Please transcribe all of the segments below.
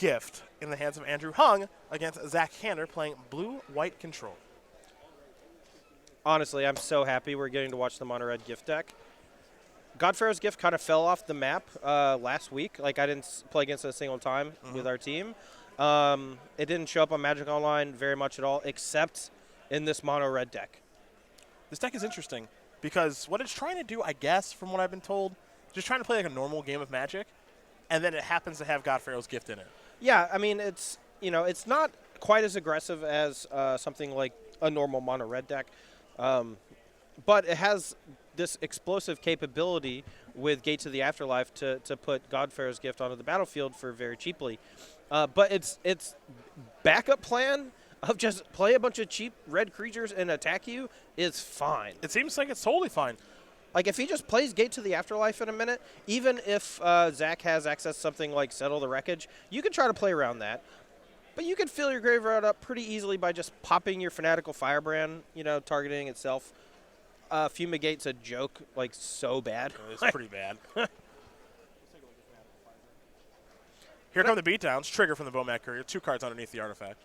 Gift in the hands of Andrew Hung against Zach Hanner playing blue-white control. Honestly, I'm so happy we're getting to watch the Mono Red Gift deck. Godfarrow's Gift kind of fell off the map last week. Like, I didn't play against it a single time with our team. It didn't show up on Magic Online very much at all, except in this Mono Red deck. This deck is interesting because what it's trying to do, I guess, from what I've been told, just trying to play like a normal game of Magic, and then it happens to have Godfarrow's Gift in it. Yeah, I mean, it's not quite as aggressive as something like a normal Mono Red deck, but it has this explosive capability with Gates of the Afterlife to put Godfarrow's Gift onto the battlefield for very cheaply. But its backup plan of just play a bunch of cheap red creatures and attack you is fine. It seems like it's totally fine. Like, if he just plays Gate to the Afterlife in a minute, even if Zach has access to something like Settle the Wreckage, you can try to play around that. But you can fill your graveyard up pretty easily by just popping your Fanatical Firebrand, targeting itself. Fumigate's a joke, like, so bad. It's pretty bad. Here come the beatdowns. Trigger from the Bomat Courier. 2 cards underneath the artifact.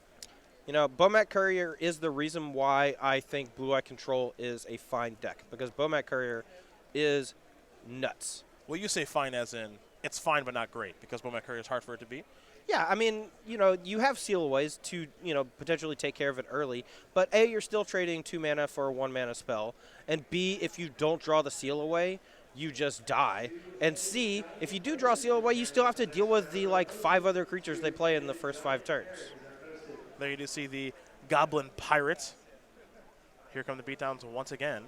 Bomat Courier is the reason why I think Blue Eye Control is a fine deck, because Bomat Courier is nuts. Well, you say fine as in it's fine but not great, because Bomat Courier is hard for it to beat? Yeah, I mean, you have Sealaways to, potentially take care of it early, but A, you're still trading 2 mana for a 1 mana spell, and B, if you don't draw the Sealaway, you just die, and C, if you do draw Sealaway, you still have to deal with the, 5 other creatures they play in the first 5 turns. There you do see the Goblin Pirate. Here come the beatdowns once again.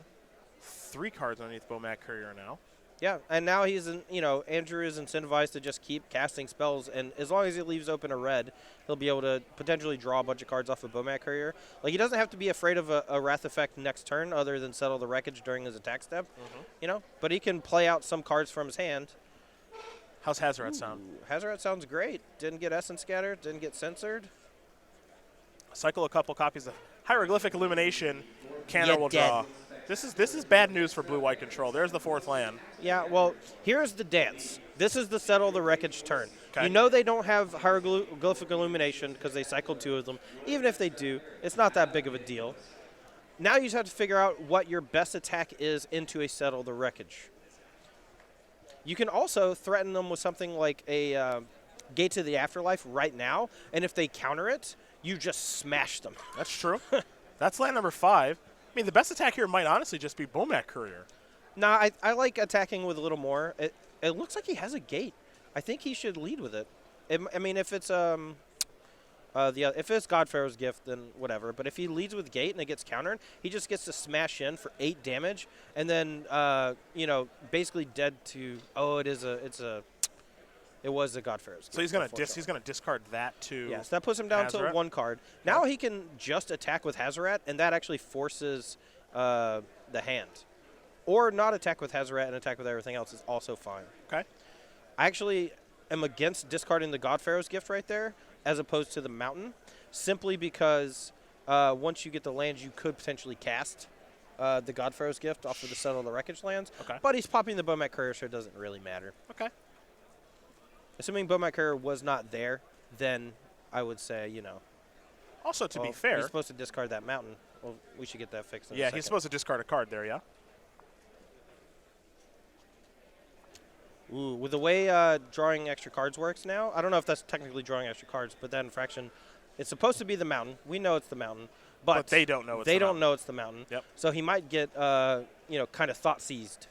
3 cards underneath Bomat Courier now. Yeah, and now Andrew is incentivized to just keep casting spells, and as long as he leaves open a red, he'll be able to potentially draw a bunch of cards off of Bomat Courier. Like, he doesn't have to be afraid of a Wrath effect next turn other than Settle the Wreckage during his attack step, but he can play out some cards from his hand. How's Hazoret sound? Hazoret sounds great. Didn't get Essence Scatter, didn't get censored. Cycle a couple copies of Hieroglyphic Illumination. Canner will draw. This is bad news for blue-white control. There's the 4th land. Yeah, well, here's the dance. This is the Settle the Wreckage turn. Okay. They don't have Hieroglyphic Illumination because they cycled 2 of them. Even if they do, it's not that big of a deal. Now you just have to figure out what your best attack is into a Settle the Wreckage. You can also threaten them with something like a Gate to the Afterlife right now, and if they counter it, you just smash them. That's true. That's land number 5. I mean, the best attack here might honestly just be Bomat Courier. Nah, I like attacking with a little more. It looks like he has a gate. I think he should lead with it. If it's if it's Godfarrow's Gift, then whatever. But if he leads with gate and it gets countered, he just gets to smash in for 8 damage, and then basically dead to. Oh, it was a Godfarrow's Gift. So he's gonna discard that to. Yes, that puts him down to 1 card. Now he can just attack with Hazoret, and that actually forces the hand. Or not attack with Hazoret and attack with everything else is also fine. Okay. I actually am against discarding the Godfarrow's Gift right there as opposed to the Mountain, simply because once you get the lands, you could potentially cast the Godfarrow's Gift off of the Settle the Wreckage lands. Okay. But he's popping the Bomat Courier, so it doesn't really matter. Okay. Assuming Bomat Courier was not there, then I would say, Also, to be fair, he's supposed to discard that Mountain. Well, we should get that fixed in a yeah, second. he's supposed to discard a card there, yeah? Ooh, with the way drawing extra cards works now, I don't know if that's technically drawing extra cards, but that infraction, it's supposed to be the Mountain. We know it's the Mountain, but they don't know it's they don't know it's the Mountain. Yep. So he might get, kind of thought seized.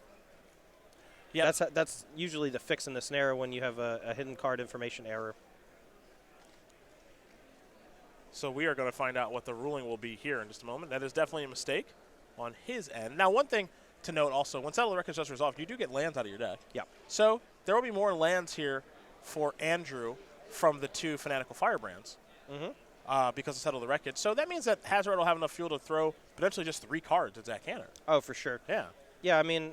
Yeah, that's usually the fix in the snare when you have a hidden card information error. So we are going to find out what the ruling will be here in just a moment. That is definitely a mistake on his end. Now, one thing to note also, when Settle the Wreckage does resolve, you do get lands out of your deck. Yeah. So there will be more lands here for Andrew from the 2 Fanatical Firebrands because of Settle the Wreckage. So that means that Hazoret will have enough fuel to throw potentially just 3 cards at Zach Hanner. Oh, for sure. Yeah. Yeah, I mean,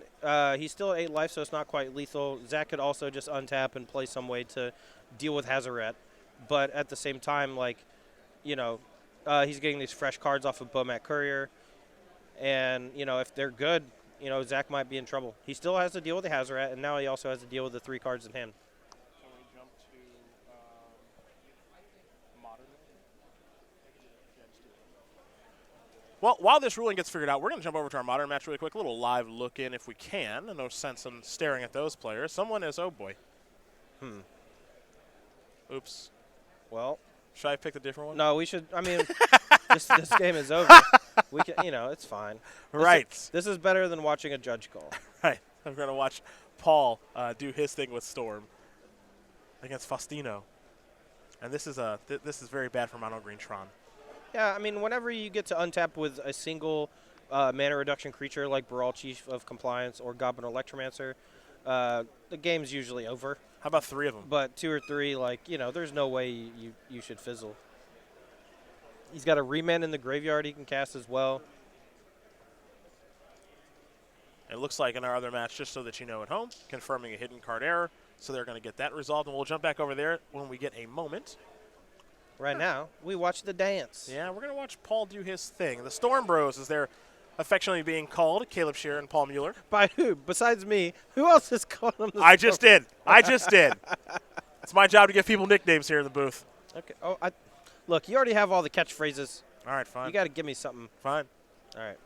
he's still at 8 life, so it's not quite lethal. Zach could also just untap and play some way to deal with Hazoret. But at the same time, he's getting these fresh cards off of Bomat Courier. And, if they're good, Zach might be in trouble. He still has to deal with the Hazoret, and now he also has to deal with the 3 cards in hand. Well, while this ruling gets figured out, we're going to jump over to our modern match really quick. A little live look in if we can. No sense in staring at those players. Someone is, oh boy. Oops. Well. Should I pick a different one? No, we should. I mean, this game is over. We can, it's fine. Right. This is better than watching a judge call. Right. I'm going to watch Paul do his thing with Storm against Faustino. And this is very bad for Mono Green Tron. Yeah, I mean, whenever you get to untap with a single mana reduction creature like Baral Chief of Compliance or Goblin Electromancer, the game's usually over. How about 3 of them? But 2 or 3, there's no way you should fizzle. He's got a Remand in the graveyard he can cast as well. It looks like in our other match, just so that you know at home, confirming a hidden card error. So they're going to get that resolved, and we'll jump back over there when we get a moment. Right now, we watch the dance. Yeah, we're going to watch Paul do his thing. The Storm Bros, as they're affectionately being called, Caleb Scherer and Paul Muller. By who? Besides me, who else is calling them the I just did. It's my job to give people nicknames here in the booth. Okay. Oh, look, you already have all the catchphrases. All right, fine. You got to give me something. Fine. All right.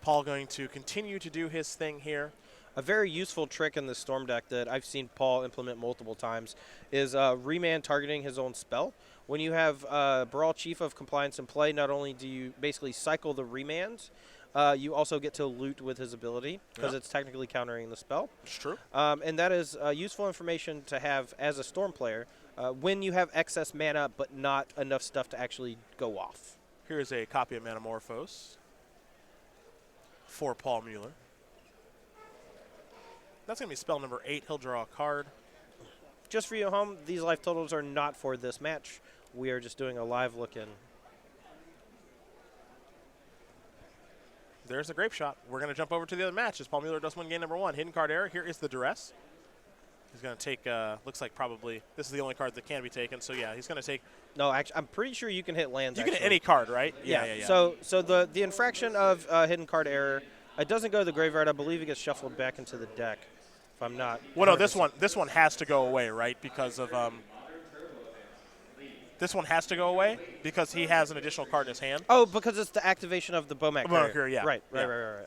Paul going to continue to do his thing here. A very useful trick in the Storm deck that I've seen Paul implement multiple times is Remand targeting his own spell. When you have Baral Chief of Compliance in play, not only do you basically cycle the Remand, you also get to loot with his ability because it's technically countering the spell. It's true. And that is useful information to have as a Storm player when you have excess mana but not enough stuff to actually go off. Here's a copy of Manamorphose for Paul Muller. That's going to be spell number 8. He'll draw a card. Just for you at home, these life totals are not for this match. We are just doing a live look-in. There's a grape shot. We're going to jump over to the other match as Paul Muller does win game number 1. Hidden card error. Here is the Duress. He's going to take, looks like probably, this is the only card that can be taken. So, yeah, he's going to take. No, actually, I'm pretty sure you can hit lands. You can hit any card, right? Yeah. So the infraction of hidden card error, it doesn't go to the graveyard. I believe it gets shuffled back into the deck. If I'm not. Well, no, this one has to go away, right? Because of this one has to go away because he has an additional card in his hand. Oh, because it's the activation of the Bomat Courier. Yeah. Right.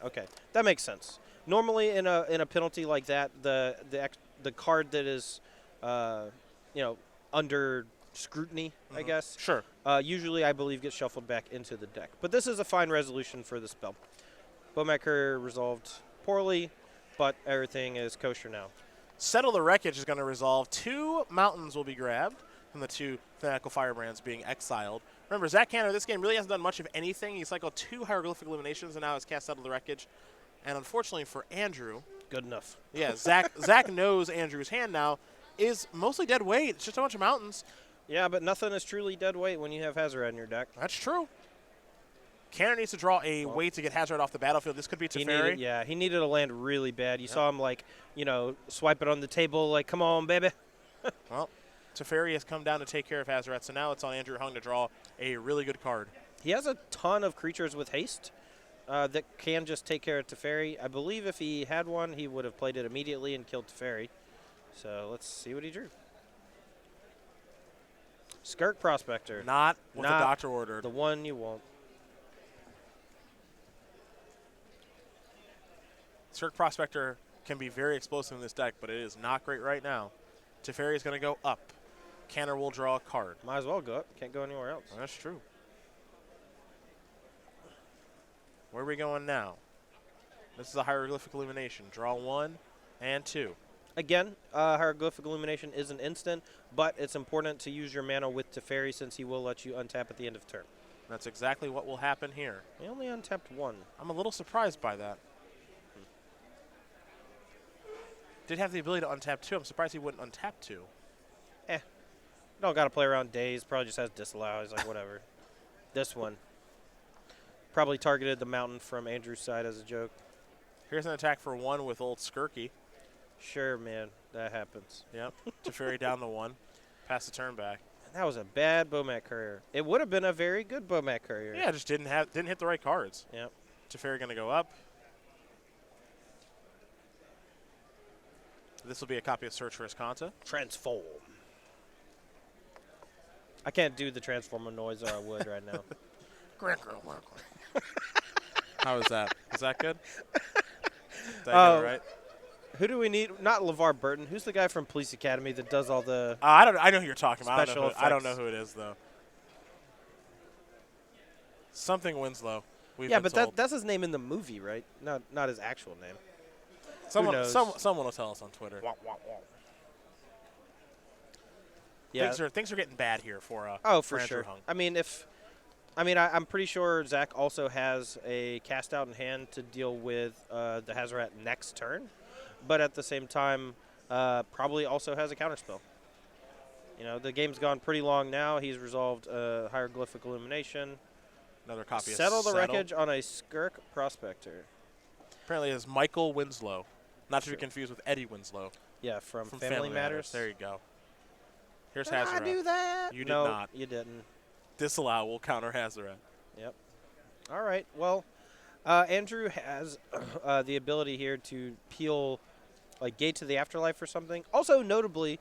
Okay, that makes sense. Normally, in a penalty like that, the card that is, under scrutiny, I guess. Sure. Usually, I believe, gets shuffled back into the deck. But this is a fine resolution for the spell. Bomat Courier resolved poorly, but everything is kosher now. Settle the Wreckage is going to resolve. 2 mountains will be grabbed from the 2 Fanatical Firebrands being exiled. Remember, Zach Canner, this game really hasn't done much of anything. He cycled 2 Hieroglyphic Eliminations and now has cast Settle the Wreckage. And unfortunately for Andrew. Good enough. Yeah, Zach knows Andrew's hand now is mostly dead weight. It's just a bunch of mountains. Yeah, but nothing is truly dead weight when you have Hazoret in your deck. That's true. Canner needs to draw a way to get Hazoret off the battlefield. This could be Teferi. He needed a land really bad. You saw him, swipe it on the table, come on, baby. Well, Teferi has come down to take care of Hazoret, so now it's on Andrew Hung to draw a really good card. He has a ton of creatures with haste that can just take care of Teferi. I believe if he had one, he would have played it immediately and killed Teferi. So let's see what he drew. Skirk Prospector. Not what the doctor ordered. The one you want. Skirk Prospector can be very explosive in this deck, but it is not great right now. Teferi is going to go up. Canner will draw a card. Might as well go up. Can't go anywhere else. That's true. Where are we going now? This is a Hieroglyphic Illumination. Draw 1 and 2. Again, Hieroglyphic Illumination is an instant, but it's important to use your mana with Teferi since he will let you untap at the end of turn. That's exactly what will happen here. He only untapped 1. I'm a little surprised by that. Did have the ability to untap 2. I'm surprised he wouldn't untap 2. Don't got to play around days. Probably just has disallow. He's like, whatever. This one. Probably targeted the mountain from Andrew's side as a joke. Here's an attack for 1 with old Skirky. Sure, man. That happens. Yep. Teferi down the 1. Pass the turn back. That was a bad Bomat Courier. It would have been a very good Bomat Courier. Yeah, just didn't hit the right cards. Yep. Teferi going to go up. This will be a copy of Search for Escanta. Transform. I can't do the transformer noise or I would right now. How is that? Is that good? Did I get it right? Who do we need? Not LeVar Burton. Who's the guy from Police Academy that does all the I don't. I know who you're talking about. special I don't know effects? who it is though. Something Winslow. Yeah, but that's his name in the movie, right? Not his actual name. knows? Someone will tell us on Twitter. Yeah. Things are getting bad here for For Andrew sure. Hung. I'm pretty sure Zach also has a cast out in hand to deal with the Hazoret next turn, but at the same time, probably also has a counterspell. The game's gone pretty long now. He's resolved Hieroglyphic Illumination. Another copy of Settle the wreckage on a Skirk Prospector. Apparently, it is Michael Winslow, not to be confused with Eddie Winslow. Yeah, from Family Matters. There you go. Here's Did I Hazoret. do that? You did no, not. You didn't. Disallow will counter Hazoret. Yep. All right. Well, Andrew has the ability here to peel, like, Gate to the Afterlife or something. Also, notably,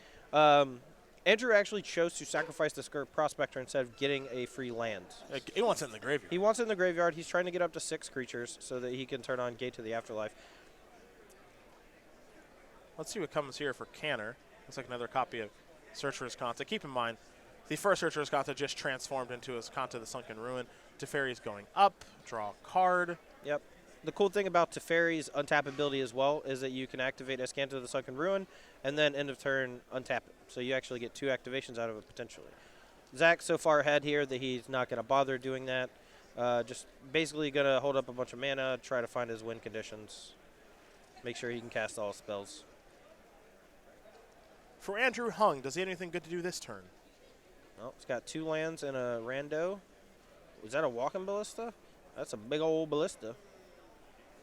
Andrew actually chose to sacrifice the Skirk Prospector instead of getting a free land. He wants it in the graveyard. He wants it in the graveyard. He's trying to get up to 6 creatures so that he can turn on Gate to the Afterlife. Let's see what comes here for Canner. Looks like another copy of Search for Escanta. Keep in mind, the first Search for Escanta just transformed into Escanta the Sunken Ruin. Teferi's going up. Draw a card. Yep. The cool thing about Teferi's untap ability as well is that you can activate Escanta the Sunken Ruin and then end of turn untap it. So you actually get 2 activations out of it potentially. Zach's so far ahead here that he's not going to bother doing that. Just basically going to hold up a bunch of mana, try to find his win conditions, make sure he can cast all spells. For Andrew Hung, does he have anything good to do this turn? Well, it's got 2 lands and a rando. Was that a walking ballista? That's a big old ballista.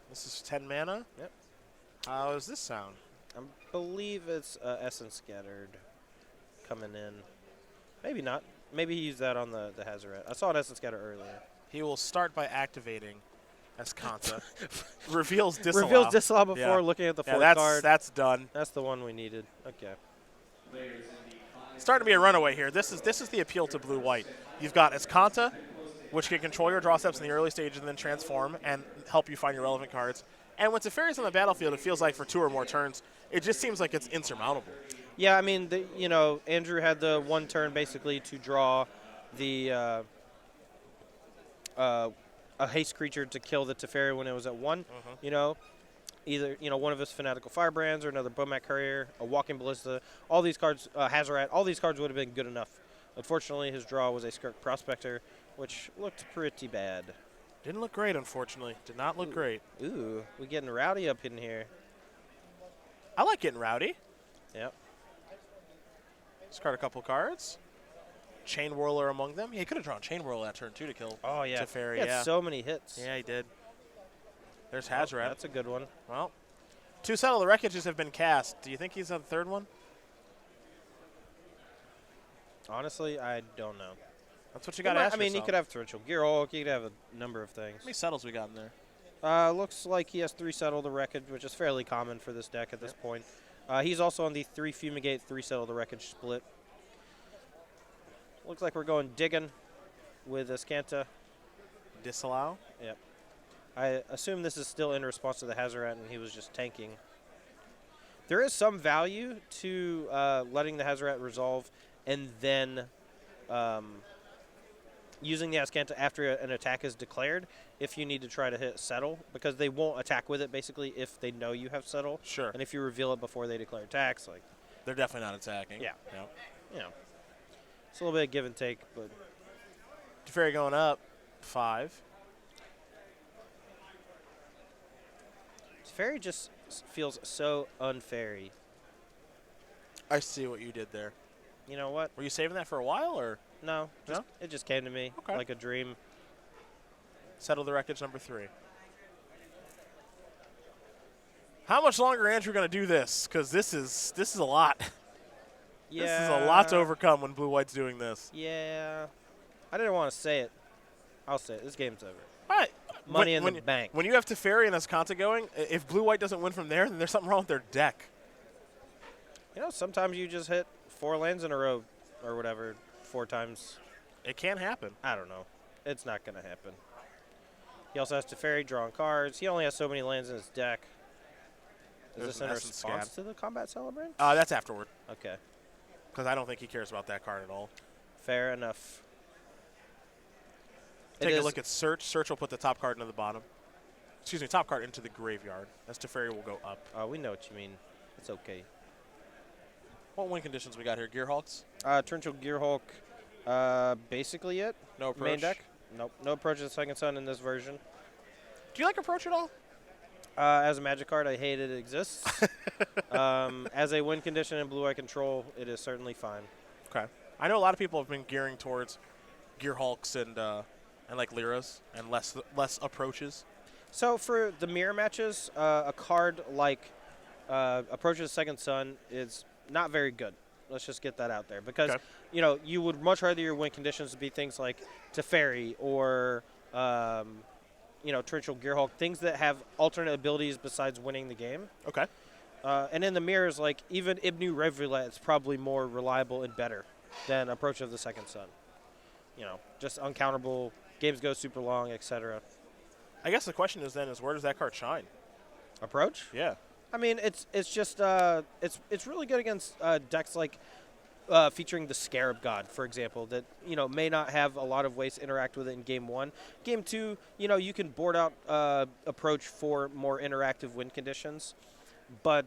This is 10 mana? Yep. How does this sound? I believe it's Essence Scattered coming in. Maybe not. Maybe he used that on the Hazoret. I saw an Essence Scatter earlier. He will start by activating Escanta. Reveals Disallow. Reveals Disallow before looking at the 4th card. That's done. That's the one we needed. Okay. Starting to be a runaway here. This is the appeal to blue-white. You've got Escanta, which can control your draw steps in the early stages and then transform and help you find your relevant cards. And when Teferi's on the battlefield, it feels like for 2 or more turns, it just seems like it's insurmountable. Yeah, I mean, Andrew had the 1 turn basically to draw the a haste creature to kill the Teferi when it was at 1. Either one of his Fanatical Firebrands or another Bomat Courier, a Walking Ballista. All these cards, Hazoret, all these cards would have been good enough. Unfortunately, his draw was a Skirk Prospector, which looked pretty bad. Didn't look great, unfortunately. Did not look great. Ooh, we getting rowdy up in here. I like getting rowdy. Yep. Discard a couple cards. Chain Whirler among them. Yeah, he could have drawn Chain Whirler that turn, too, to kill Teferi. He had so many hits. Yeah, he did. There's Hazoret. That's a good one. Well, 2 Settle the Wreckages have been cast. Do you think he's on the 3rd one? Honestly, I don't know. That's what you got to ask yourself. He could have Torrential Gearhulk. He could have a number of things. How many settles we got in there? Looks like he has 3 Settle the Wreckage, which is fairly common for this deck at this point. He's also on the 3 Fumigate, 3 Settle the Wreckage split. Looks like we're going digging with Escanta. Disallow? Yep. I assume this is still in response to the Hazoret, and he was just tanking. There is some value to letting the Hazoret resolve and then using the Escanta after an attack is declared if you need to try to hit Settle, because they won't attack with it basically if they know you have Settle. Sure. And if you reveal it before they declare attacks, like they're definitely not attacking. Yeah. Yep. It's a little bit of give and take, but Teferi going up 5. Teferi just feels so unfairy. I see what you did there. You know what? Were you saving that for a while, or No, it just came to me like a dream. Settle the Wreckage number 3? How much longer Andrew going to do this? Because this is a lot. Yeah. This is a lot to overcome when blue-white's doing this. Yeah. I didn't want to say it. I'll say it. This game's over. All right. Money in the bank. When you have Teferi and Escanta going, if blue-white doesn't win from there, then there's something wrong with their deck. Sometimes you just hit 4 lands in a row or whatever 4 times. It can happen. I don't know. It's not going to happen. He also has Teferi drawing cards. He only has so many lands in his deck. Is There's this in an Essence response Scab. to the Combat Celebrant? That's afterward, Okay, because I don't think he cares about that card at all. fair enough. Take a look at Search. Search will put the top card into the bottom. Excuse me, top card into the graveyard. As Teferi will go up. We know what you mean. It's okay. What win conditions we got here? Gearhulks? Torrential Gearhulk, basically it. No approach? Main deck? Nope. No approach to the second sun in this version. Do you like approach at all? As a Magic card, I hate it exists. As a win condition in Blue-Eye Control, it is certainly fine. Okay. I know a lot of people have been gearing towards Gearhulks and like Lyras and less approaches. So for the mirror matches, a card like Approach to the Second Sun is not very good. Let's just get that out there. Because, you would much rather your win conditions be things like Teferi or, Torrential Gearhulk, things that have alternate abilities besides winning the game. Okay. And in the mirrors, like, even Ibnu Revulet is probably more reliable and better than Approach of the Second Sun. Just uncounterable, games go super long, etc. I guess the question is where does that card shine? Approach? Yeah. I mean, it's just it's really good against decks like featuring the Scarab God, for example, that may not have a lot of ways to interact with it in game 1. Game 2, you can board out approach for more interactive win conditions, but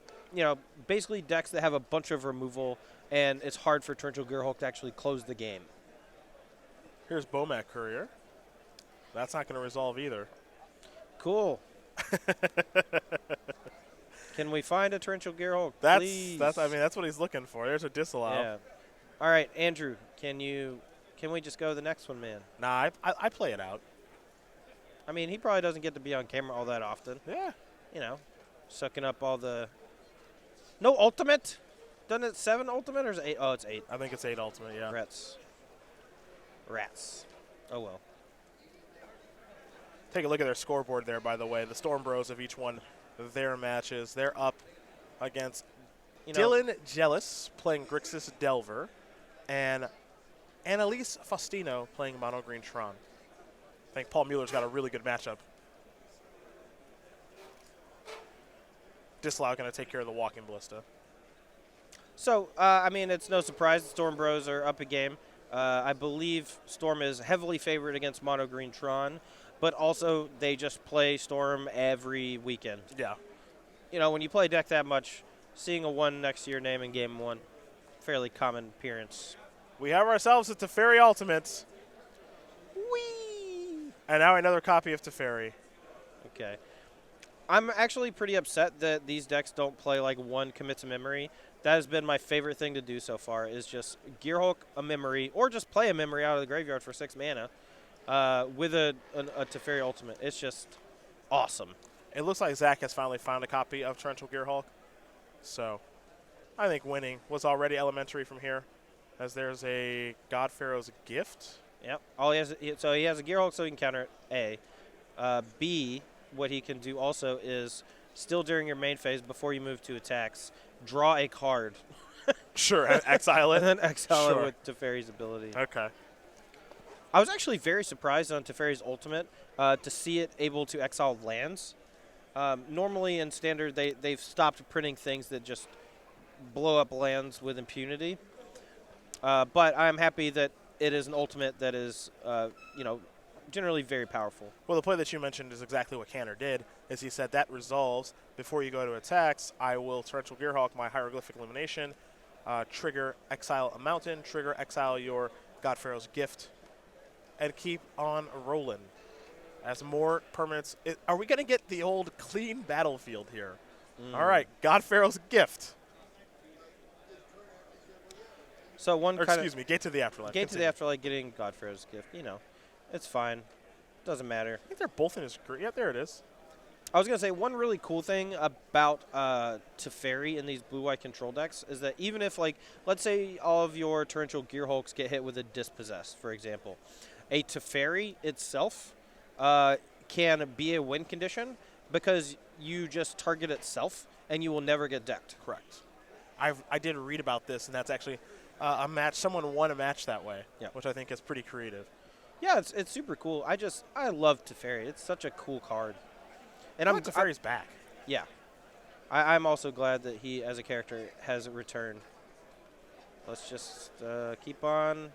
basically decks that have a bunch of removal and it's hard for Torrential Gearhulk to actually close the game. Here's Bomac Courier. That's not going to resolve either. Cool. Can we find a Torrential Gearhulk, please? That's what he's looking for. There's a disallow. Yeah. All right, Andrew, can we just go to the next one, man? Nah, I play it out. I mean, he probably doesn't get to be on camera all that often. Yeah. Sucking up all the... No ultimate? Doesn't it 7 ultimate or is it 8? Oh, it's 8. I think it's 8 ultimate, yeah. Rats. Oh, well. Take a look at their scoreboard there, by the way. The Storm Bros have each won their matches. They're up against Dylan Gellis playing Grixis Delver and Annalise Faustino playing Mono Green Tron. I think Paul Mueller's got a really good matchup. Disallow going to take care of the Walking Ballista. So, it's no surprise the Storm Bros are up a game. I believe Storm is heavily favored against Mono Green Tron, but also they just play Storm every weekend. Yeah. When you play a deck that much, seeing a 1 next to your name in game 1, fairly common appearance. We have ourselves a Teferi Ultimate. Whee! And now another copy of Teferi. Okay. I'm actually pretty upset that these decks don't play like 1 commit to memory. That has been my favorite thing to do so far, is just Gearhulk a memory, or just play a memory out of the graveyard for 6 mana with a Teferi Ultimate. It's just awesome. It looks like Zach has finally found a copy of Torrential Gearhulk. So I think winning was already elementary from here, as there's a God Pharaoh's Gift. Yep. So he has a Gearhulk so he can counter A. B, what he can do also is, still during your main phase, before you move to attacks, draw a card. Sure, and exile it. And then exile it with Teferi's ability. Okay. I was actually very surprised on Teferi's Ultimate to see it able to exile lands. Normally in Standard, they've stopped printing things that just blow up lands with impunity. But I'm happy that it is an Ultimate that is, generally very powerful. Well, the play that you mentioned is exactly what Canner did, is he said that resolves. Before you go to attacks, I will Torrential Gearhulk my Hieroglyphic Illumination, trigger exile a mountain, trigger exile your God Pharaoh's Gift, and keep on rolling. As more permanents, are we going to get the old clean battlefield here? All right, God Pharaoh's Gift. So Gate to the Afterlife. Gate to the Afterlife, getting God Pharaoh's Gift. It's fine. Doesn't matter. I think they're both in his group. Yeah, there it is. I was going to say, one really cool thing about Teferi in these blue-white control decks is that even if, let's say all of your Torrential Gearhulks get hit with a Dispossess, for example, a Teferi itself can be a win condition because you just target itself and you will never get decked. Correct. I did read about this, and that's actually a match. Someone won a match that way, which I think is pretty creative. Yeah, it's super cool. I love Teferi. It's such a cool card. And I'm Teferi's back. Yeah. I'm also glad that he, as a character, has returned. Let's just keep on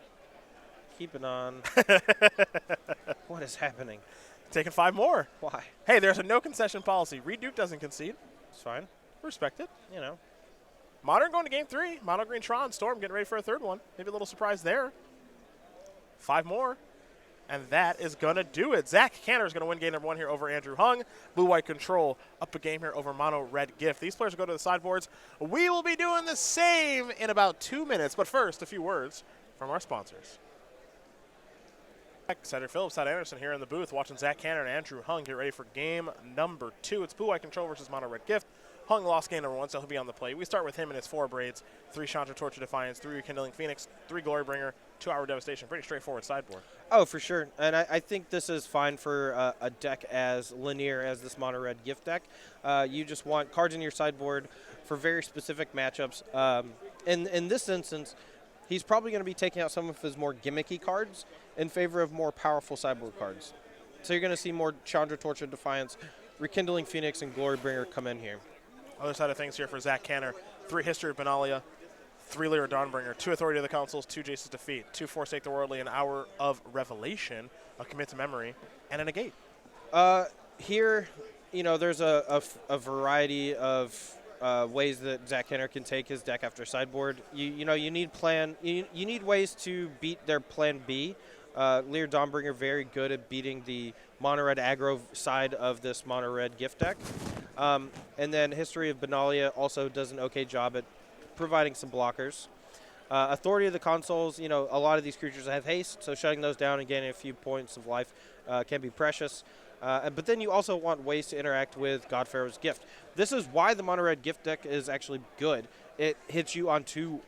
keeping on. What is happening? Taking 5 more. Why? Hey, there's a no concession policy. Reed Duke doesn't concede. It's fine. Respect it. You know. Modern going to game 3. Mono Green Tron. Storm getting ready for a third one. Maybe a little surprise there. 5 more. And that is going to do it. Zach Canner is going to win game number 1 here over Andrew Hung. Blue-White Control up a game here over Mono Red Gift. These players will go to the sideboards. We will be doing the same in about 2 minutes. But first, a few words from our sponsors. Cedric Phillips, Todd Anderson here in the booth watching Zach Canner and Andrew Hung get ready for game number 2. It's Blue-White Control versus Mono Red Gift. Hung lost game number 1, so he'll be on the plate. We start with him and his 4 braids, 3 Chandra Torture Defiance, 3 Rekindling Phoenix, 3 Glory Bringer, 2 Hour Devastation. Pretty straightforward sideboard. Oh, for sure. And I think this is fine for a deck as linear as this Mono Red Gift deck. You just want cards in your sideboard for very specific matchups. In this instance, he's probably going to be taking out some of his more gimmicky cards in favor of more powerful sideboard cards. So you're going to see more Chandra Torture Defiance, Rekindling Phoenix, and Glory Bringer come in here. Other side of things here for Zach Canner, 3 History of Benalia, 3 Lyra Dawnbringer, 2 Authority of the Councils, 2 Jace's Defeat, 2 Forsake the Worldly, an Hour of Revelation, a Commit to Memory, and a Negate. Here, you know, there's a variety of ways that Zach Canner can take his deck after sideboard. You need ways to beat their plan B. Lyra Dawnbringer very good at beating the mono red aggro side of this mono red gift deck. And then History of Benalia also does an okay job at providing some blockers. Authority of the Consoles, you know, a lot of these creatures have haste, so shutting those down and gaining a few points of life can be precious. But then you also want ways to interact with God Pharaoh's Gift. This is why the mono red gift deck is actually good. It hits you on 2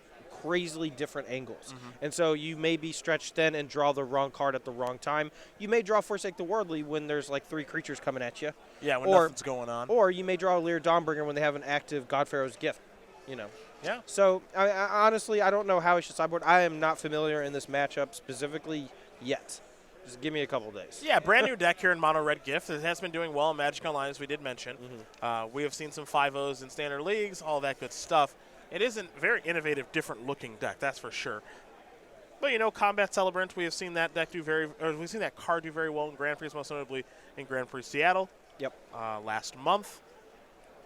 crazily different angles. And so you may be stretched thin and draw the wrong card at the wrong time. You may draw Forsake the Worldly when there's like 3 creatures coming at you. Yeah, when nothing's going on. Or you may draw Lyra Dawnbringer when they have an active God Pharaoh's Gift, you know. Yeah. So, I honestly, I don't know how he should sideboard. I am not familiar in this matchup specifically yet. Just give me a couple days. Yeah, brand new deck here in Mono Red Gift. It has been doing well in Magic Online, as we did mention. We have seen some 5-0s in standard leagues, all that good stuff. It isn't a very innovative, different-looking deck, that's for sure. But, you know, Combat Celebrant, we have seen that deck we've seen that card do very well in Grand Prix, most notably in Grand Prix Seattle. Yep. Last month.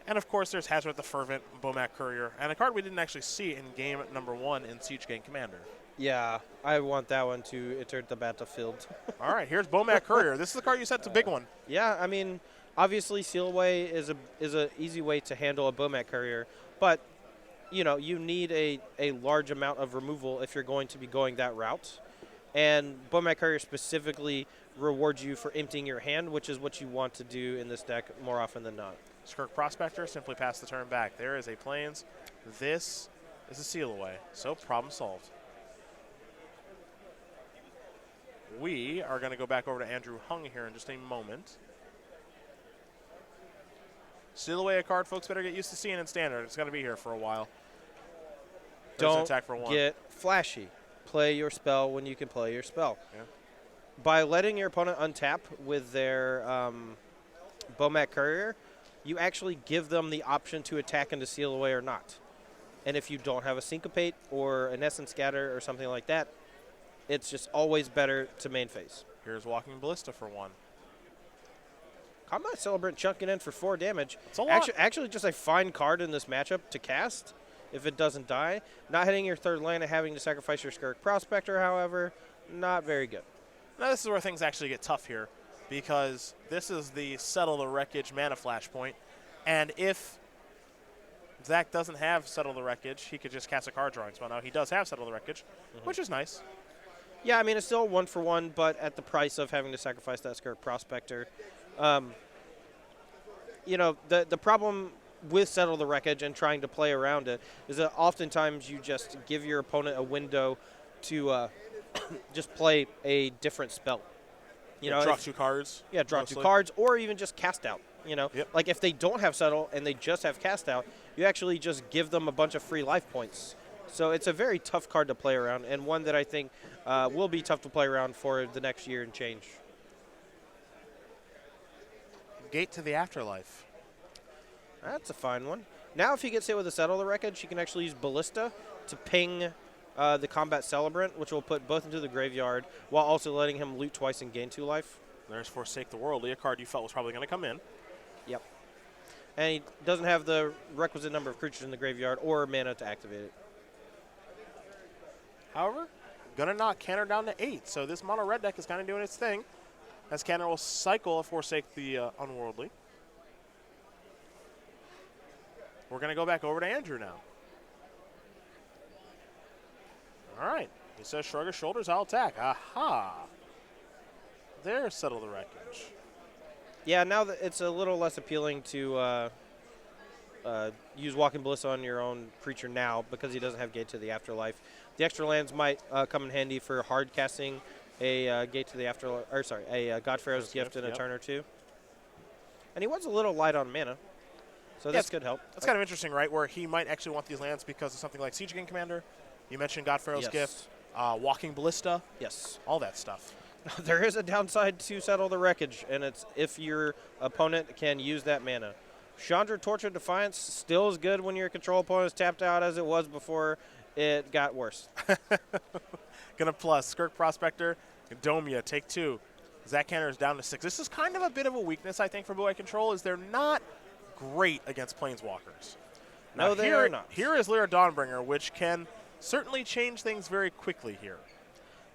And, of course, there's Hazard the Fervent, Bomac Courier, and a card we didn't actually see in game number 1 in Siege Gang Commander. Yeah, I want that one to enter the battlefield. All right, here's Bomac Courier. This is the card you said it's a big one. Yeah, I mean, obviously Seal Away is a easy way to handle a Bomac Courier, but you know, you need a large amount of removal if you're going to be going that route. And Bomac Courier specifically rewards you for emptying your hand, which is what you want to do in this deck more often than not. Skirk Prospector, simply pass the turn back. There is a Plains. This is a Seal Away. So problem solved. We are going to go back over to Andrew Hung here in just a moment. Seal Away a card folks better get used to seeing in Standard. It's going to be here for a while. There's an Don't attack for 1. get flashy. Play your spell when you can play your spell. Yeah. By letting your opponent untap with their Bomac Courier, you actually give them the option to attack into Seal Away or not. And if you don't have a Syncopate or an Essence Scatter or something like that, it's just always better to main phase. Here's Walking Ballista for 1. Combat Celebrant chunking in for 4 damage. It's a lot. Actually, just a fine card in this matchup to cast if it doesn't die. Not hitting your 3rd land and having to sacrifice your Skirk Prospector, however, not very good. Now this is where things actually get tough here, because this is the Settle the Wreckage mana flashpoint, and if Zach doesn't have Settle the Wreckage, he could just cast a card drawing spell. Now he does have Settle the Wreckage, which is nice. Yeah, I mean, it's still 1-for-1, but at the price of having to sacrifice that Skirk Prospector. You know, the problem with Settle the Wreckage and trying to play around it is that oftentimes you just give your opponent a window to just play a different spell. You know, draw 2 cards. Yeah, draw mostly. 2 cards, or even just cast out. You know, Yep. like if they don't have Settle and they just have cast out, you actually just give them a bunch of free life points So it's a very tough card to play around, and one that I think will be tough to play around for the next year and change. Gate to the Afterlife. That's a fine one. Now if he gets hit with a Settle the Wreckage, he can actually use Ballista to ping the Combat Celebrant, which will put both into the graveyard while also letting him loot twice and gain 2 life. There's Forsake the World, a card you felt was probably going to come in. Yep. And he doesn't have the requisite number of creatures in the graveyard or mana to activate it. However, going to knock Canner down to 8, so this mono red deck is kind of doing its thing, as Canner will cycle a Forsake the Unworldly. We're going to go back over to Andrew now. All right. He says, shrug his shoulders, I'll attack. Aha. There, Settle the Wreckage. Yeah, now that it's a little less appealing to use Walking Ballista on your own creature now because he doesn't have Gate to the Afterlife. The extra lands might come in handy for hard casting a Gate to the Afterlife, or sorry, a Godpharaoh's Gift in a turn or two. And he was a little light on mana, so this could help. That's kind of interesting, right, where he might actually want these lands because of something like Siege Gang Commander. You mentioned Godpharaoh's Gift, Walking Ballista. Yes. All that stuff. There is a downside to Settle the Wreckage, and it's if your opponent can use that mana. Chandra Torture Defiance still as good when your control opponent is tapped out as it was before it got worse. Gonna plus Skirk Prospector, Domia, take 2. Zach Canner is down to 6. This is kind of a bit of a weakness, I think, for Blue Eye Control, is they're not great against Planeswalkers. No, they are not. Here is Lyra Dawnbringer, which can certainly change things very quickly here.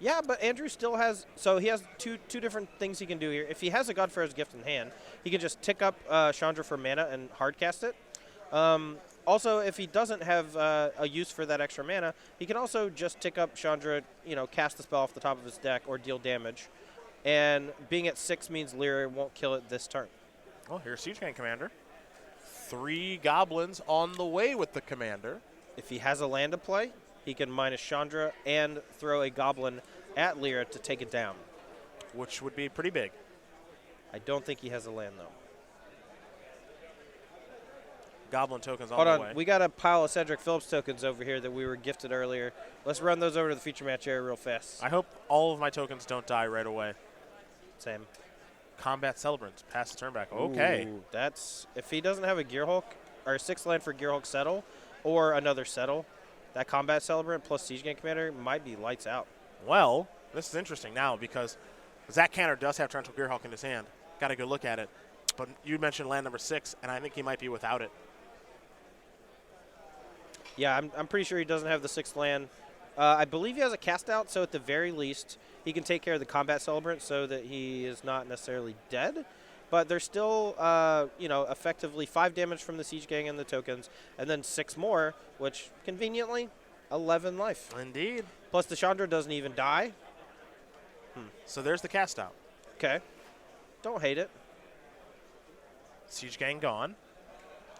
Yeah, but Andrew still has, so he has two different things he can do here. If he has a Godpharaoh's Gift in hand, he can just tick up Chandra for mana and hardcast it. Also, if he doesn't have a use for that extra mana, he can also just tick up Chandra, cast the spell off the top of his deck or deal damage. And being at 6 means Lyra won't kill it this turn. Well, here's Siege Gang Commander. 3 goblins on the way with the commander. If he has a land to play, he can minus Chandra and throw a goblin at Lyra to take it down. Which would be pretty big. I don't think he has a land, though. Goblin tokens on Hold the on. way. We got a pile of Cedric Phillips tokens over here that we were gifted earlier. Let's run those over to the feature match area real fast. I hope all of my tokens don't die right away. Same. Combat Celebrants. Pass the turn back. Okay. Ooh, that's if he doesn't have a Gearhulk or a 6 land for Gearhulk Settle or another Settle, that Combat Celebrant plus Siege Gang Commander might be lights out. Well, this is interesting now because Zach Canner does have Torrential Gearhulk in his hand. Got a good look at it. But you mentioned land number 6, and I think he might be without it. Yeah, I'm pretty sure he doesn't have the 6th land. I believe he has a cast out, so at the very least, he can take care of the Combat Celebrant so that he is not necessarily dead. But there's still, effectively 5 damage from the Siege Gang and the tokens, and then 6 more, which conveniently, 11 life. Indeed. Plus the Chandra doesn't even die. So there's the cast out. Okay. Don't hate it. Siege Gang gone.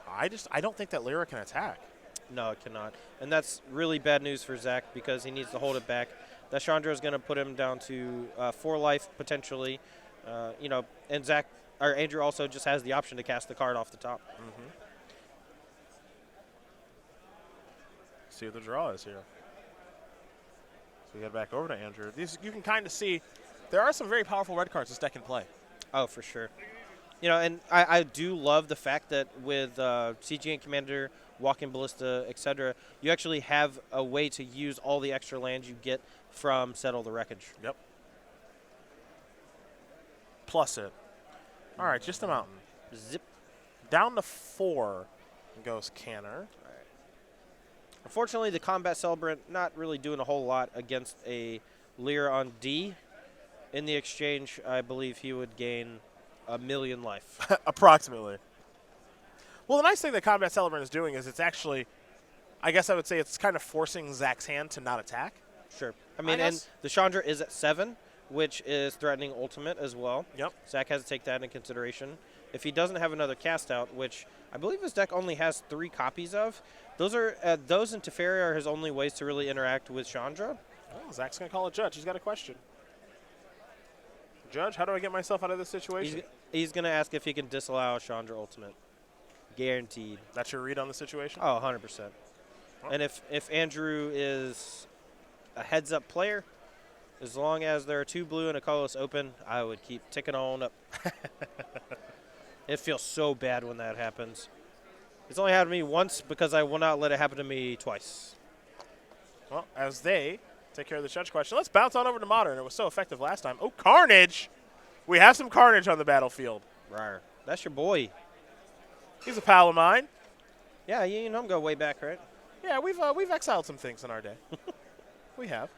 I don't think that Lyra can attack. No, it cannot. And that's really bad news for Zach because he needs to hold it back. That Chandra is going to put him down to 4 life potentially. And Andrew also just has the option to cast the card off the top. Mm-hmm. See what the draw is here. So we head back over to Andrew. You can kind of see there are some very powerful red cards this deck can play. Oh, for sure. And I do love the fact that with CGN Commander, Walking Ballista, etc., you actually have a way to use all the extra lands you get from Settle the Wreckage. Yep. Plus it. All right, just a mountain. Zip. Down to 4 goes Canner. Unfortunately, the Combat Celebrant not really doing a whole lot against a Lyra on D. In the exchange, I believe he would gain 1,000,000 life. Approximately. Well, the nice thing that Combat Celebrant is doing is it's actually, I guess I would say it's kind of forcing Zach's hand to not attack. Sure. I mean, and the Chandra is at 7, which is threatening ultimate as well. Yep. Zach has to take that into consideration. If he doesn't have another cast out, which I believe his deck only has 3 copies of, those in Teferi are his only ways to really interact with Chandra. Oh, Zach's going to call a judge. He's got a question. Judge, how do I get myself out of this situation? He's going to ask if he can disallow Chandra ultimate. Guaranteed. That's your read on the situation? Oh, 100%. And if Andrew is a heads-up player, as long as there are 2 blue and a colorless open, I would keep ticking on up. It feels so bad when that happens. It's only happened to me once because I will not let it happen to me twice. Well, as they take care of the judge question, let's bounce on over to Modern. It was so effective last time. Oh, Carnage! We have some Carnage on the battlefield. Rawr. That's your boy. He's a pal of mine. Yeah, you know him go way back, right? Yeah, we've exiled some things in our day. We have.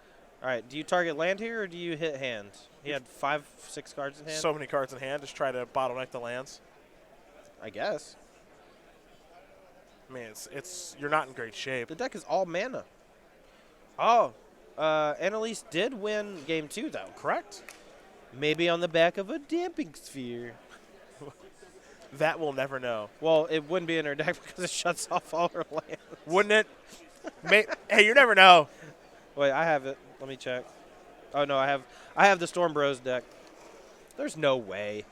All right, do you target land here or do you hit hands? He had 5, 6 cards in hand? So many cards in hand. Just try to bottleneck the lands. I guess. I mean, it's you're not in great shape. The deck is all mana. Oh, Annalise did win game 2, though. Correct. Maybe on the back of a damping sphere. That we'll never know. Well, it wouldn't be in her deck because it shuts off all her lands. Wouldn't it? Hey, you never know. Wait, I have it. Let me check. Oh no, I have the Storm Bros deck. There's no way.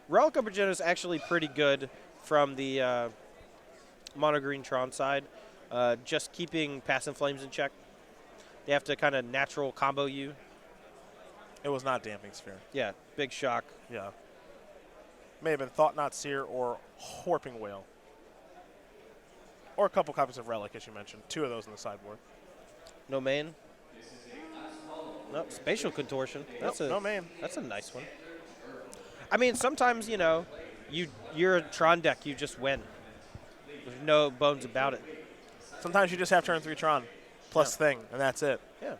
Relic of Progenitor is actually pretty good from the Mono Green Tron side. Just keeping Passive Flames in check. They have to kind of natural combo you. It was not Damping Sphere. Yeah, big shock. Yeah. May have been Thought Not Seer or Horping Whale. Or a couple copies of Relic, as you mentioned. 2 of those in the sideboard. No main. Nope, Spatial Contortion. No main. That's a nice one. I mean, sometimes, you know, you're a Tron deck, you just win. There's no bones about it. Sometimes you just have turn 3 Tron plus thing, and that's it. Yeah.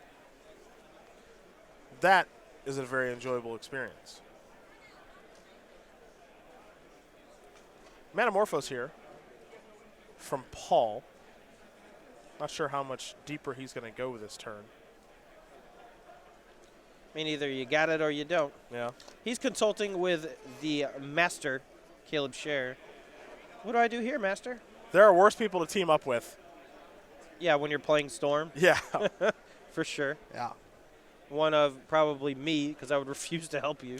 That is a very enjoyable experience. Metamorphose here from Paul. Not sure how much deeper he's going to go this turn. I mean, either you got it or you don't. Yeah. He's consulting with the master, Caleb Scherer. What do I do here, master? There are worse people to team up with. Yeah, when you're playing Storm. Yeah. For sure. Yeah. One of probably me, because I would refuse to help you.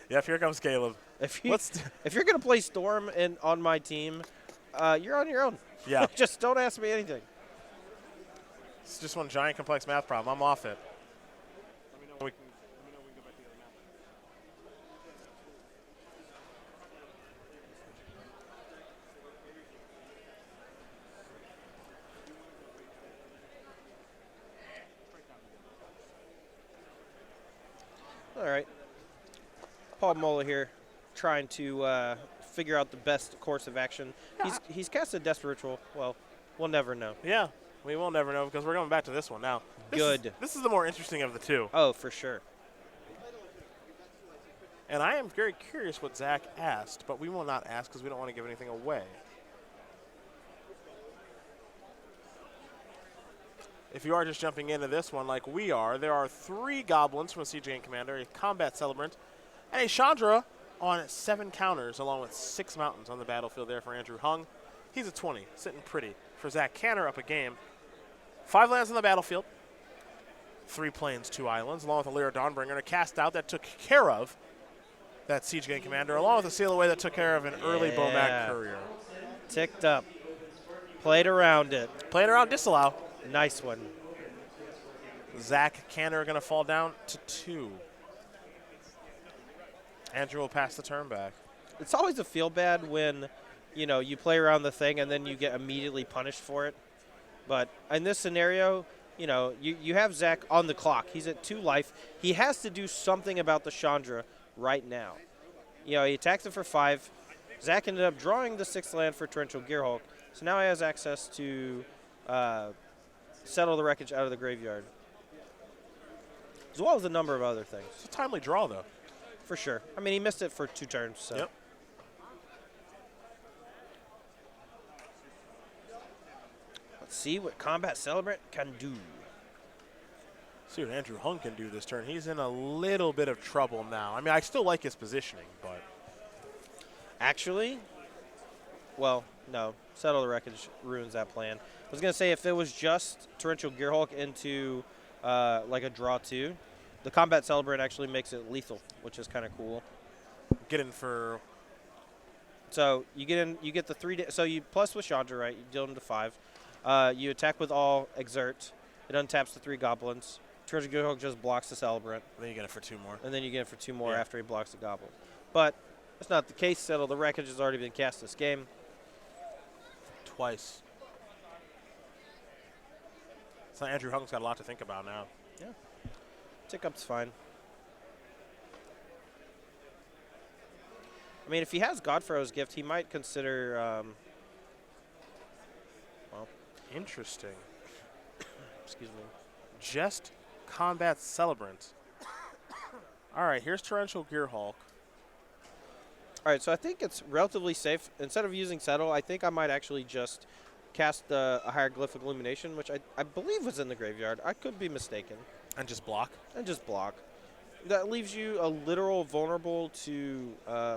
Yep, here comes Caleb. If you're going to play Storm on my team, you're on your own. Yeah. Just don't ask me anything. It's just one giant complex math problem. I'm off it. Let me know when we can go back to the other map. All right. Paul Muller here, trying to figure out the best course of action. He's casted Desperate Ritual. Well, we'll never know. Yeah, we will never know because we're going back to this one now. This is the more interesting of the 2. Oh, for sure. And I am very curious what Zach asked, but we will not ask because we don't want to give anything away. If you are just jumping into this one like we are, there are 3 goblins from a CGN Commander, a Combat Celebrant, and a Chandra on 7 counters, along with 6 mountains on the battlefield there for Andrew Hung. He's a 20, sitting pretty. For Zach Canner up a game. 5 lands on the battlefield, 3 plains, 2 islands, along with a Lyra Dawnbringer, and a cast out that took care of that Siege Gang Commander, along with a Seal Away that took care of an early Bomac Courier. Ticked up. Played around it. Playing around Disallow. Nice one. Zach Canner going to fall down to 2. Andrew will pass the turn back. It's always a feel bad when, you know, you play around the thing and then you get immediately punished for it. But in this scenario, you know, you have Zach on the clock. He's at 2 life. He has to do something about the Chandra right now. You know, he attacks it for 5. Zach ended up drawing the 6th land for Torrential Gearhulk. So now he has access to settle the wreckage out of the graveyard, as well as a number of other things. It's a timely draw, though. For sure. I mean, he missed it for 2 turns. So. Yep. Let's see what Combat Celebrant can do. See what Andrew Hung can do this turn. He's in a little bit of trouble now. I mean, I still like his positioning, but... Actually, well, no. Settle the Wreckage ruins that plan. I was going to say, if it was just Torrential Gearhulk into like a draw 2, the Combat Celebrant actually makes it lethal, which is kind of cool. Get in for So you get in. You get the 3. So you plus with Chandra, right? You deal them to 5. You attack with all exert. It untaps the 3 goblins. Treasure Gearhulk just blocks the Celebrant. And then you get it for 2 more. And then you get it for 2 more Yeah. after he blocks the goblin. But that's not the case. Settle the Wreckage has already been cast this game. Twice. So Andrew Hung's got a lot to think about now. Yeah. Tick up's fine. I mean, if he has Godfrow's gift, he might consider. Interesting. Excuse me. Just Combat Celebrant. All right, here's Torrential Gearhulk. All right, so I think it's relatively safe. Instead of using Settle, I think I might actually just cast a Hieroglyphic Illumination, which I believe was in the graveyard. I could be mistaken. And just block. And just block. That leaves you a literal vulnerable to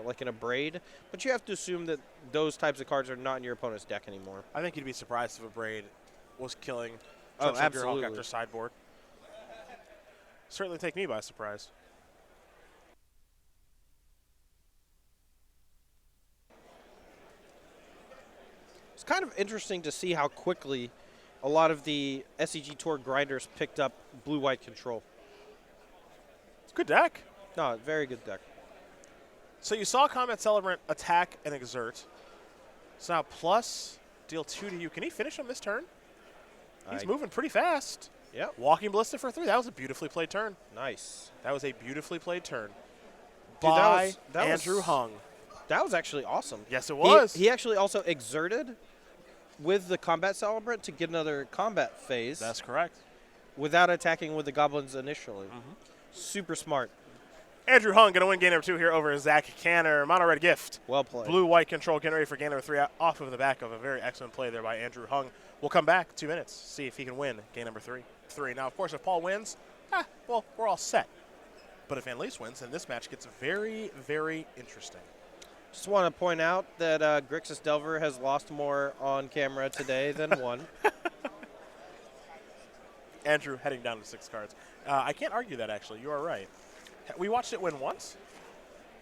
like an Abrade, but you have to assume that those types of cards are not in your opponent's deck anymore. I think you'd be surprised if a Braid was killing Oh, Torrential absolutely. Gearhulk after sideboard. Certainly take me by surprise. It's kind of interesting to see how quickly a lot of the SCG Tour grinders picked up blue-white control. It's a good deck. No, very good deck. So you saw Combat Celebrant attack and exert. So now plus deal 2 to you. Can he finish on this turn? He's moving pretty fast. Yep. Walking Ballista for 3. That was a beautifully played turn. Nice. That was a beautifully played turn. Dude, by that was- Andrew Hung. That was actually awesome. Yes, it was. He actually also exerted with the Combat Celebrant to get another combat phase. That's correct. Without attacking with the goblins initially. Super smart. Andrew Hung going to win game number 2 here over Zach Canner. Mono red gift. Well played. Blue-white control, getting ready for game number 3 off of the back of a very excellent play there by Andrew Hung. We'll come back 2 minutes, see if he can win game number 3. Now, of course, if Paul wins, well, we're all set. But if Van Lees wins, then this match gets very, very interesting. Just want to point out that Grixis Delver has lost more on camera today than won. Andrew heading down to 6 cards. I can't argue that, actually. You are right. We watched it win once?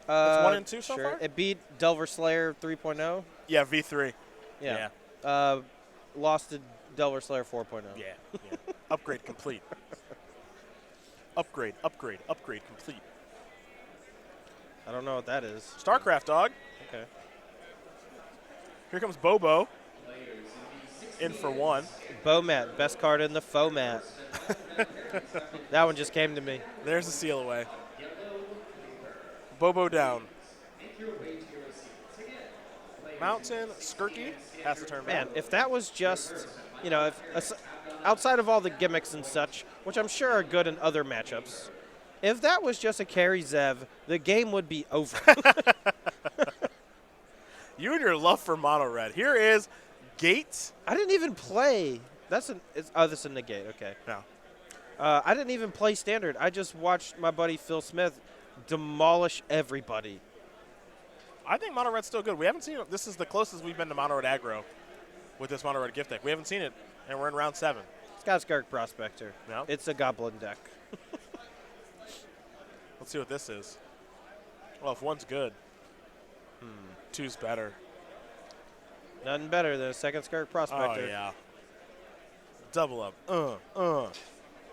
It's 1 and 2 so sure. far? It beat Delver Slayer 3.0. Yeah, V3. Yeah. Lost to Delver Slayer 4.0. Yeah. Upgrade complete. Upgrade complete. I don't know what that is. StarCraft, dog. Okay. Here comes Bobo. In for 1. Bomat, best card in the format. That one just came to me. There's a seal away. Bobo down. Mountain, Skirky, pass the turn back. Man, if that was just, if outside of all the gimmicks and such, which I'm sure are good in other matchups, if that was just a carry Zev, the game would be over. You and your love for mono red. Here is Gate. I didn't even play. This is a negate. Okay. No. I didn't even play standard. I just watched my buddy Phil Smith demolish everybody. I think mono red's still good. We haven't seen it. This is the closest we've been to mono red aggro with this mono red gift deck. We haven't seen it, and we're in round 7. It's got Skark Prospector. No. It's a goblin deck. Let's see what this is. Well, if 1's good, 2's better. Nothing better than a second Skark Prospector. Oh, yeah. Double up.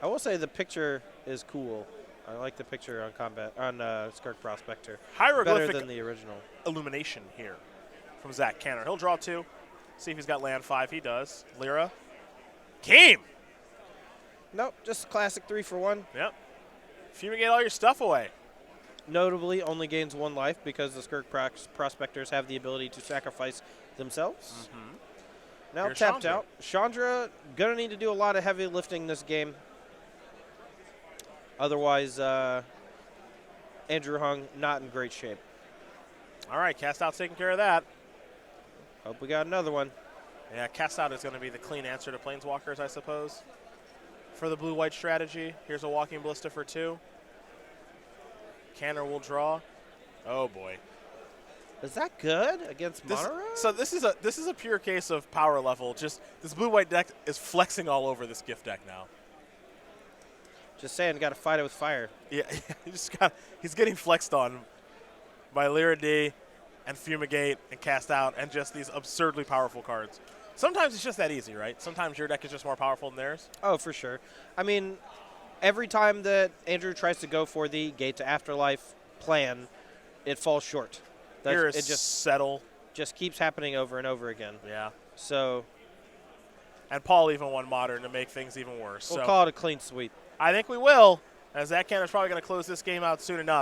I will say the picture is cool. I like the picture on Skark Prospector. Hieroglyphic Better than the original. Illumination here from Zach Canner. He'll draw 2. See if he's got land 5. He does. Lyra. Game. Nope, just classic 3 for 1. Yep. Fumigate all your stuff away. Notably, only gains 1 life because the Skark Prospectors have the ability to sacrifice themselves. Now Here's tapped Chandra. out. Chandra going to need to do a lot of heavy lifting this game. Otherwise, Andrew Hung not in great shape. All right, Cast Out's taking care of that. Hope we got another one. Yeah, Cast Out is going to be the clean answer to Planeswalkers, I suppose, for the blue-white strategy. Here's a Walking Ballista for 2. Canner will draw. Oh, boy. Is that good against Mono Red? So this is a pure case of power level. Just this blue-white deck is flexing all over this gift deck now. Just saying, got to fight it with fire. Yeah, he's getting flexed on by Lyra D and Fumigate and Cast Out and just these absurdly powerful cards. Sometimes it's just that easy, right? Sometimes your deck is just more powerful than theirs. Oh, for sure. I mean, every time that Andrew tries to go for the Gate to Afterlife plan, it falls short. Here It is just Settle. just keeps happening over and over again. Yeah. So And Paul even won Modern to make things even worse. we'll So call it a clean sweep. I think we will, as that can is probably going to close this game out soon enough.